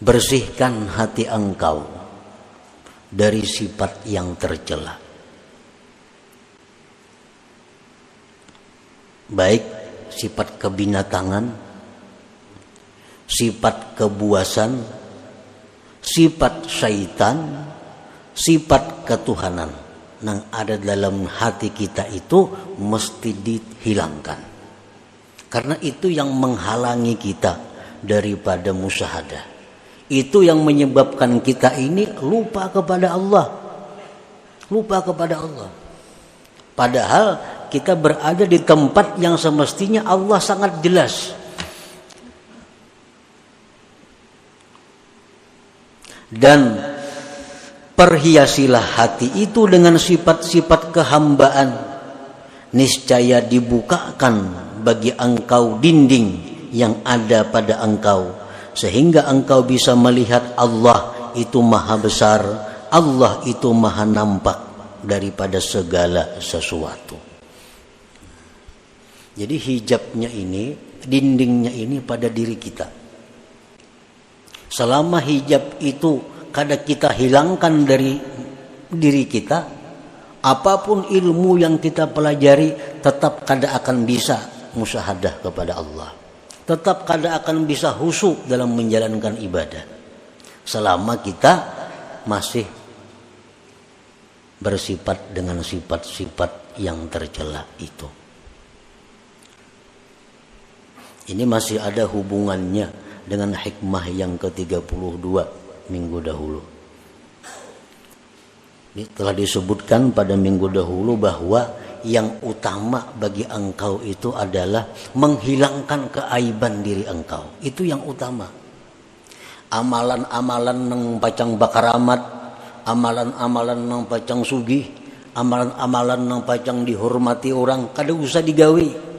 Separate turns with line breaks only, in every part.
bersihkan hati engkau dari sifat yang tercela, baik sifat kebinatangan, sifat kebuasan, sifat syaitan, sifat ketuhanan yang ada dalam hati kita itu mesti dihilangkan. Karena itu yang menghalangi kita daripada musyahadah. Itu yang menyebabkan kita ini lupa kepada Allah. Lupa kepada Allah. Padahal kita berada di tempat yang semestinya Allah sangat jelas. Dan perhiasilah hati itu dengan sifat-sifat kehambaan. Niscaya dibukakan bagi engkau dinding yang ada pada engkau, sehingga engkau bisa melihat Allah itu maha besar, Allah itu maha nampak daripada segala sesuatu. Jadi hijabnya ini, dindingnya ini pada diri kita. Selama hijab itu kada kita hilangkan dari diri kita, apapun ilmu yang kita pelajari tetap kada akan bisa musyahadah kepada Allah. Tetap kada akan bisa khusyuk dalam menjalankan ibadah. Selama kita masih bersifat dengan sifat-sifat yang tercela itu. Ini masih ada hubungannya dengan hikmah yang ke-32 minggu dahulu. Ini telah disebutkan pada minggu dahulu bahwa yang utama bagi engkau itu adalah menghilangkan keaiban diri engkau. Itu yang utama. Amalan-amalan nang pacang bakaramat, amalan-amalan nang pacang sugih, amalan-amalan nang pacang dihormati orang, kada usah digawe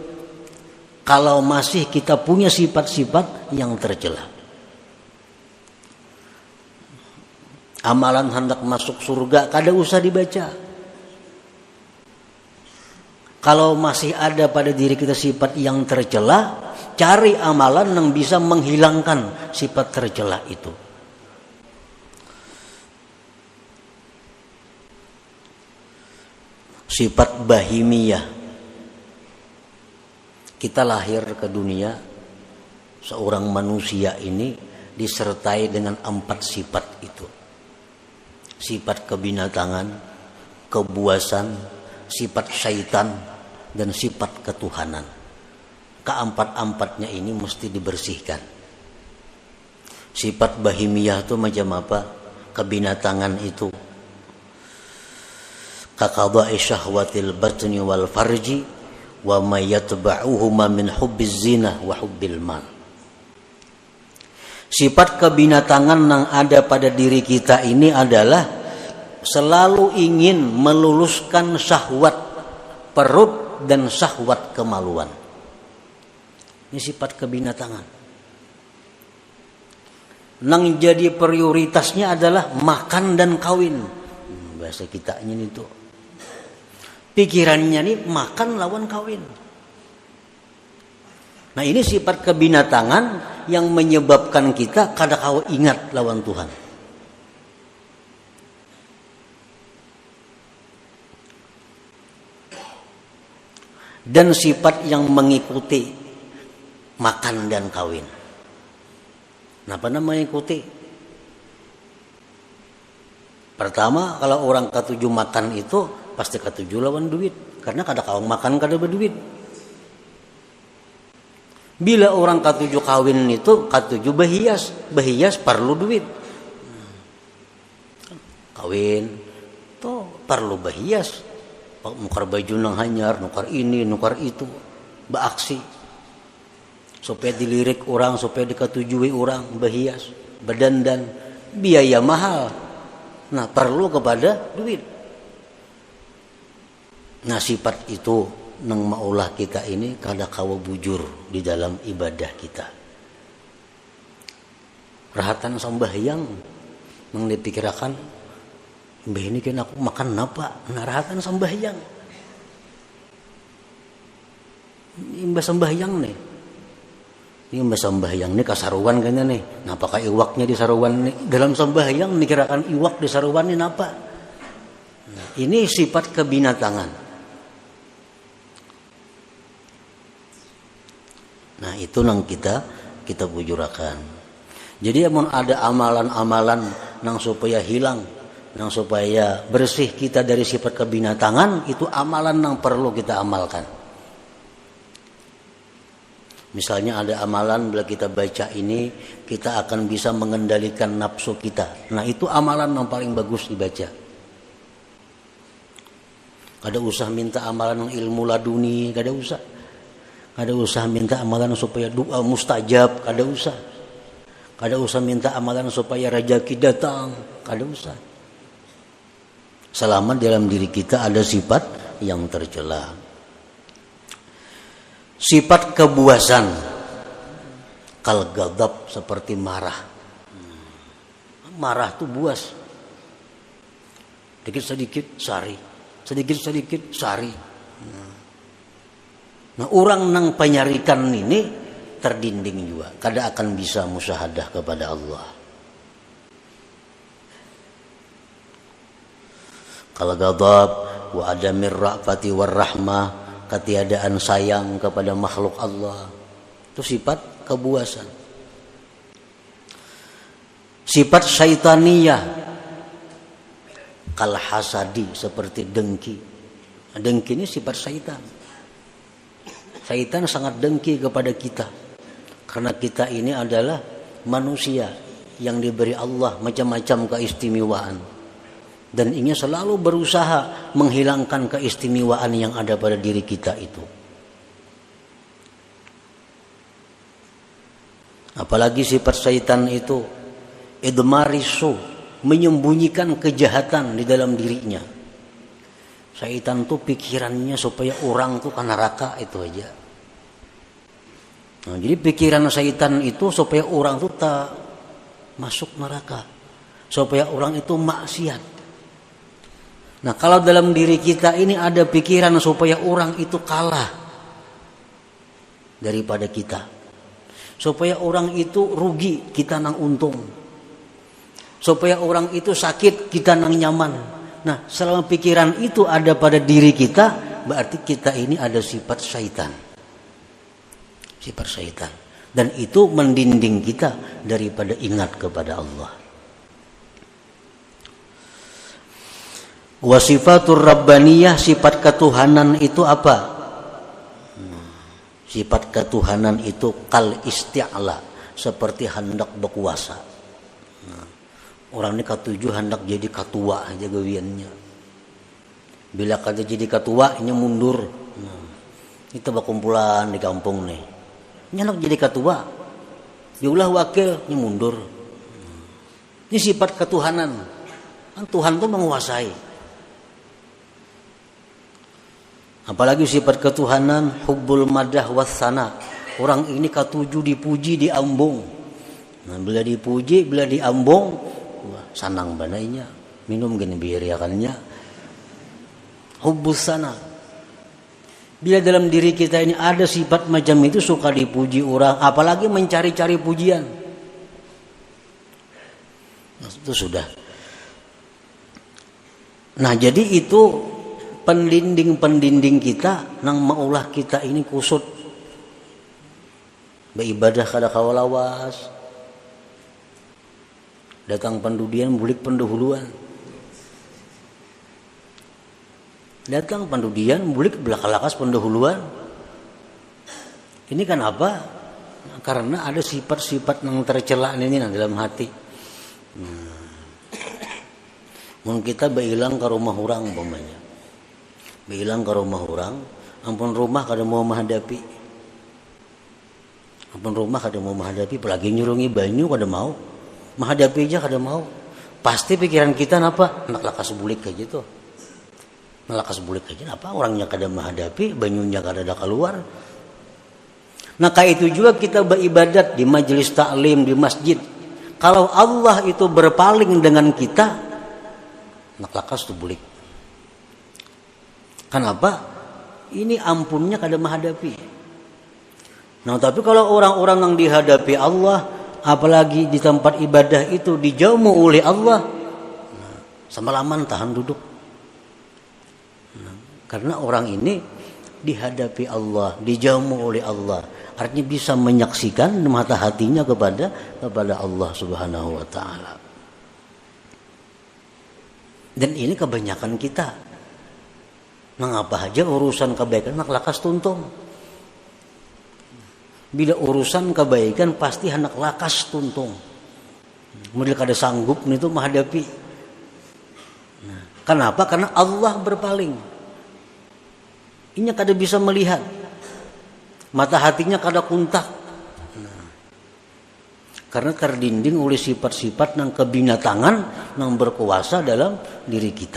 kalau masih kita punya sifat-sifat yang tercela. Amalan hendak masuk surga kada usah dibaca. Kalau masih ada pada diri kita sifat yang tercela, cari amalan yang bisa menghilangkan sifat tercela itu. Sifat bahimiyah. Kita lahir ke dunia, seorang manusia ini disertai dengan 4 sifat itu. Sifat kebinatangan, kebuasan, sifat syaitan, dan sifat ketuhanan. Keempat-empatnya ini mesti dibersihkan. Sifat bahimiyah itu macam apa? Kebinatangan itu kaqada'i syahwatil batni wal farji wa ma yatba'uhuma min hubbiz zina wa hubbil mal. Sifat kebinatangan yang ada pada diri kita ini adalah selalu ingin meluluskan syahwat perut dan syahwat kemaluan. Ini sifat kebinatangan. Yang jadi prioritasnya adalah makan dan kawin. Bahasa kita ini tuh. Pikirannya nih makan lawan kawin. Nah ini sifat kebinatangan yang menyebabkan kita kada kau ingat lawan Tuhan. Dan sifat yang mengikuti makan dan kawin. Kenapa namanya mengikuti? Pertama, kalau orang ketujuh makan itu pasti ketujuh lawan duit, karena kada kau makan kada berduit. Bila orang ketujuh kawin itu ketujuh berhias perlu duit. Kawin tuh perlu berhias. Nukar baju nang hanyar, nukar ini, nukar itu, beraksi supaya dilirik orang, supaya diketujui orang, berhias, berdandan, biaya mahal. Nah perlu kepada duit. Nah sifat itu nang maulah kita ini kada kawa bujur di dalam ibadah kita. Rahatan sembahyang nang dipikirkan, mbah ini kan aku makan apa? Narahatan sembahyang. Mbah sembahyang nih. Ini sembahyang ini kasaruan kayaknya nih. Napa ka iwaknya di saruan nih? Dalam sembahyang mikirakan iwak di saruan ini napa? Nah, ini sifat kebinatangan. Nah, itu nang kita bujurakan. Jadi amun ada amalan-amalan nang supaya hilang, nang supaya bersih kita dari sifat kebinatangan, itu amalan nang perlu kita amalkan. Misalnya ada amalan bila kita baca ini kita akan bisa mengendalikan nafsu kita. Nah, itu amalan yang paling bagus dibaca. Kada usah minta amalan ilmu laduni, kada usah. Kada usah minta amalan supaya doa mustajab, kada usah. Kada usah minta amalan supaya rezeki datang, kada usah. Selama dalam diri kita ada sifat yang tercela. Sifat kebuasan, kal ghadab, seperti marah. Marah tuh buas. Sedikit-sedikit sari, sedikit-sedikit sari. Nah, orang nang penyarikan ini terdinding juga, kada akan bisa musyahadah kepada Allah. Kal ghadab wa adamir ra'fati war rahmah, ketiadaan sayang kepada makhluk Allah, itu sifat kebuasan. Sifat syaitaniyah, kal hasadi, seperti dengki. Dengki ini sifat syaitan. Syaitan sangat dengki kepada kita karena kita ini adalah manusia yang diberi Allah macam-macam keistimewaan. Dan ingin selalu berusaha menghilangkan keistimewaan yang ada pada diri kita itu. Apalagi sifat syaitan itu idmarisu, menyembunyikan kejahatan di dalam dirinya. Syaitan tuh pikirannya supaya orang tuh ke neraka, itu aja. Nah, jadi pikiran syaitan itu supaya orang tuh tak masuk neraka, supaya orang itu maksiat. Nah, kalau dalam diri kita ini ada pikiran supaya orang itu kalah daripada kita, supaya orang itu rugi, kita nang untung, supaya orang itu sakit, kita nang nyaman. Nah, selama pikiran itu ada pada diri kita, berarti kita ini ada sifat syaitan. Sifat syaitan. Dan itu mendinding kita daripada ingat kepada Allah. Wasifatur rabbaniyah, sifat ketuhanan itu apa? Sifat ketuhanan itu kal isti'la, seperti hendak berkuasa. Orang ini katuju hendak jadi ketua aja gawiannya. Bila kata jadi ketua, ini mundur. Kita berkumpulan di kampung nih. Ini hendak jadi ketua, diulah wakil, ini mundur. Ini sifat ketuhanan. Kan Tuhan itu menguasai. Apalagi sifat ketuhanan hubbul madah wassana. Orang ini katuju dipuji, diambung. Nah, bila dipuji, bila diambung, wah, sanang banainya. Minum gini biariakannya. Hubbus sana. Bila dalam diri kita ini ada sifat macam itu, suka dipuji orang, apalagi mencari-cari pujian. Nah, itu sudah. Nah, jadi itu pendinding kita nang maulah kita ini kusut beribadah kada kawalawas, datang pendudian bulik pendahuluan, datang pendudian bulik belakalakas pendahuluan. Ini kan apa? Karena ada sifat-sifat yang tercela ini dalam hati. Mun kita berhilang ke rumah orang umpamanya, bilang ke rumah orang, ampun rumah kada mau menghadapi, ampun rumah kada mau menghadapi, apalagi nyurungi banyu kada mau, menghadapi aja kada mau. Pasti pikiran kita napa? Nak lakas bulik kayak gitu, nak lakas bulik aja. Napa orangnya kada menghadapi, banyunya kada ada keluar. Nah, kayak itu juga kita beribadat di majelis taklim, di masjid. Kalau Allah itu berpaling dengan kita, nak lakas tu bulik. Kenapa? Ini ampunnya kada menghadapi. Nah, tapi kalau orang-orang yang dihadapi Allah, apalagi di tempat ibadah itu dijamu oleh Allah, nah, semalaman tahan duduk. Nah, karena orang ini dihadapi Allah, dijamu oleh Allah, artinya bisa menyaksikan mata hatinya kepada Allah Subhanahu wa taala. Dan ini kebanyakan kita. Mengapa aja urusan kebaikan nak lakas tuntung. Bila urusan kebaikan pasti hendak lakas tuntung. Model kada sanggup itu menghadapi. Nah, kenapa? Karena Allah berpaling. Ini kada bisa melihat. Mata hatinya kada kuntak. Nah, karena terdinding oleh sifat-sifat yang kebinatangan yang berkuasa dalam diri kita.